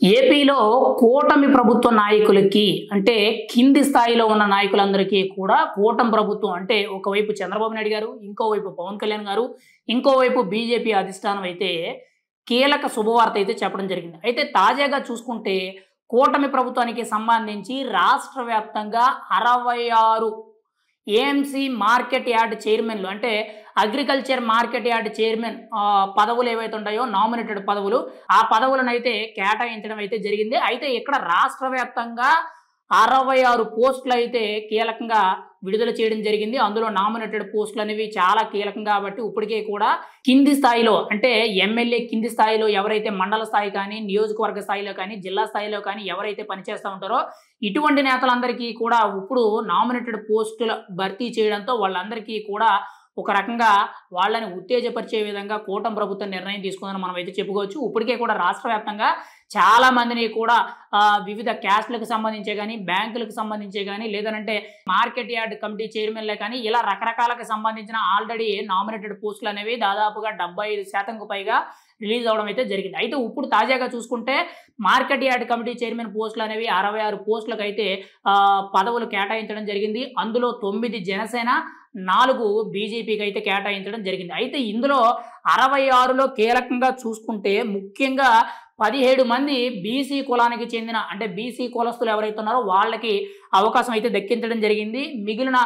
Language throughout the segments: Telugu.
ఏపీలో కూటమి ప్రభుత్వ నాయకులకి అంటే కింది స్థాయిలో ఉన్న నాయకులందరికీ కూడా కూటమి ప్రభుత్వం అంటే ఒకవైపు చంద్రబాబు నాయుడు గారు, ఇంకోవైపు పవన్ కళ్యాణ్ గారు, ఇంకోవైపు బీజేపీ అధిష్టానం అయితే కీలక శుభవార్త అయితే చెప్పడం జరిగింది. అయితే తాజాగా చూసుకుంటే కూటమి ప్రభుత్వానికి సంబంధించి రాష్ట్ర వ్యాప్తంగా 66 ఏఎంసీ మార్కెట్ యార్డ్ చైర్మన్‌లు అంటే అగ్రికల్చర్ మార్కెట్ యార్డ్ చైర్మన్ పదవులు ఏవైతే ఉంటాయో నామినేటెడ్ పదవులు, ఆ పదవులనైతే కేటాయించడం అయితే జరిగింది. అయితే ఇక్కడ రాష్ట్ర వ్యాప్తంగా 66 పోస్టులైతే కీలకంగా విడుదల చేయడం జరిగింది. అందులో నామినేటెడ్ పోస్టులనేవి చాలా కీలకం కాబట్టి ఇప్పటికే కూడా కింది స్థాయిలో అంటే ఎమ్మెల్యే కింది స్థాయిలో ఎవరైతే మండల స్థాయి కానీ, నియోజకవర్గ స్థాయిలో కానీ, జిల్లా స్థాయిలో కానీ ఎవరైతే పనిచేస్తా ఉంటారో ఇటువంటి నేతలందరికీ కూడా ఇప్పుడు నామినేటెడ్ పోస్టుల భర్తీ చేయడంతో వాళ్ళందరికీ కూడా ఒక రకంగా వాళ్ళని ఉత్తేజపరిచే విధంగా కూటమి ప్రభుత్వం నిర్ణయం తీసుకుందని మనం అయితే చెప్పుకోవచ్చు. ఇప్పటికే కూడా రాష్ట్ర వ్యాప్తంగా చాలా మందిని కూడా వివిధ క్యాస్ట్‌లకు సంబంధించే గాని, బ్యాంకులకు సంబంధించే గాని, లేదనంటే మార్కెట్ యార్డ్ కమిటీ చైర్మన్‌లే కానీ ఇలా రకరకాలకు సంబంధించిన ఆల్రెడీ నామినేటెడ్ పోస్టులనేవి దాదాపుగా 75% పైగా రిలీజ్ అవ్వడం అయితే జరిగింది. అయితే ఇప్పుడు తాజాగా చూసుకుంటే మార్కెట్ యార్డ్ కమిటీ చైర్మన్ పోస్టులనేవి 66 పోస్టులకైతే పదవులు కేటాయించడం జరిగింది. అందులో 9 జనసేన, 4 బీజేపీకి అయితే కేటాయించడం జరిగింది. అయితే ఇందులో 66లో కీలకంగా చూసుకుంటే ముఖ్యంగా 17 మంది బీసీ కులానికి చెందిన అంటే బీసీ కులస్తులు ఎవరైతే ఉన్నారో వాళ్ళకి అవకాశం అయితే దక్కించడం జరిగింది. మిగిలిన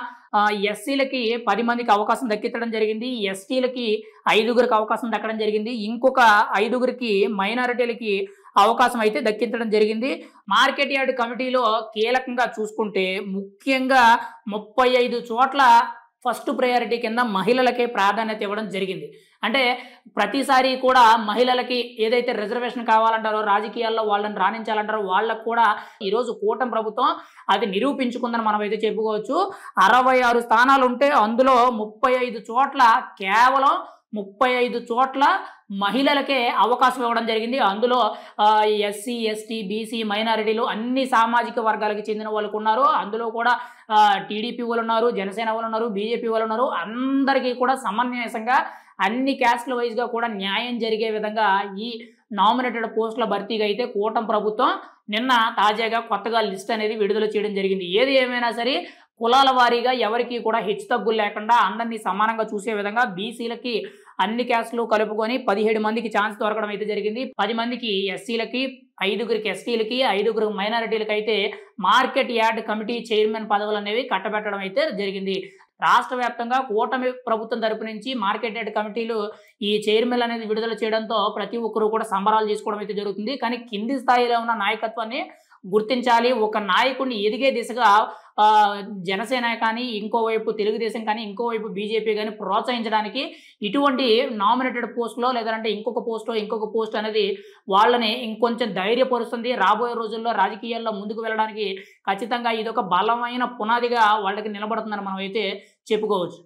ఎస్సీలకి 10 మందికి అవకాశం దక్కించడం జరిగింది. ఎస్టీలకి 5గురికి అవకాశం దక్కడం జరిగింది. ఇంకొక 5గురికి మైనారిటీలకి అవకాశం అయితే దక్కించడం జరిగింది. మార్కెట్ యార్డ్ కమిటీలో కీలకంగా చూసుకుంటే ముఖ్యంగా 35 చోట్ల ఫస్ట్ ప్రయారిటీ కింద మహిళలకే ప్రాధాన్యత ఇవ్వడం జరిగింది. అంటే ప్రతిసారి కూడా మహిళలకి ఏదైతే రిజర్వేషన్ కావాలంటారో, రాజకీయాల్లో వాళ్ళని రాణించాలంటారో వాళ్ళకు కూడా ఈరోజు కూటమి ప్రభుత్వం అది నిరూపించుకుందని మనమైతే చెప్పుకోవచ్చు. 66 స్థానాలు ఉంటే అందులో 35 చోట్ల కేవలం 35 చోట్ల మహిళలకే అవకాశం ఇవ్వడం జరిగింది. అందులో ఎస్సీ, ఎస్టీ, బీసీ, మైనారిటీలు అన్ని సామాజిక వర్గాలకు చెందిన వాళ్ళకు ఉన్నారు. అందులో కూడా టీడీపీ వాళ్ళు ఉన్నారు, జనసేన వాళ్ళు ఉన్నారు, బీజేపీ వాళ్ళు ఉన్నారు. అందరికీ కూడా సమన్వయంగా అన్ని క్యాస్ట్ల వైజ్‌గా కూడా న్యాయం జరిగే విధంగా ఈ నామినేటెడ్ పోస్టుల భర్తీకి అయితే కూటమి ప్రభుత్వం నిన్న తాజాగా కొత్తగా లిస్ట్ అనేది విడుదల చేయడం జరిగింది. ఏది ఏమైనా సరే కులాల వారీగా ఎవరికీ కూడా హెచ్చుతగ్గులు లేకుండా అందరినీ సమానంగా చూసే విధంగా బీసీలకి అన్ని క్యాస్టులు కలుపుకొని 17 మందికి ఛాన్స్ దొరకడం అయితే జరిగింది. 10 మందికి ఎస్సీలకి, 5గురికి ఎస్టీలకి, 5గురు మైనారిటీలకి అయితే మార్కెట్ యార్డ్ కమిటీ చైర్మన్ పదవులు అనేవి కట్టబెట్టడం అయితే జరిగింది. రాష్ట్ర వ్యాప్తంగా కూటమి ప్రభుత్వం తరపు నుంచి మార్కెట్ యార్డ్ కమిటీలు ఈ చైర్మన్ అనేది విడుదల చేయడంతో ప్రతి ఒక్కరు కూడా సంబరాలు చేసుకోవడం అయితే జరుగుతుంది. కానీ కింది స్థాయిలో ఉన్న నాయకత్వాన్ని గుర్తించాలి. ఒక నాయకుడిని ఎదిగే దిశగా జనసేన కానీ, ఇంకోవైపు తెలుగుదేశం కానీ, ఇంకోవైపు బీజేపీ కానీ ప్రోత్సహించడానికి ఇటువంటి నామినేటెడ్ పోస్టులో లేదంటే ఇంకొక పోస్ట్ అనేది వాళ్ళని ఇంకొంచెం ధైర్యపరుస్తుంది. రాబోయే రోజుల్లో రాజకీయాల్లో ముందుకు వెళ్ళడానికి ఖచ్చితంగా ఇదొక బలమైన పునాదిగా వాళ్ళకి నిలబడుతుందని మనం అయితే చెప్పుకోవచ్చు.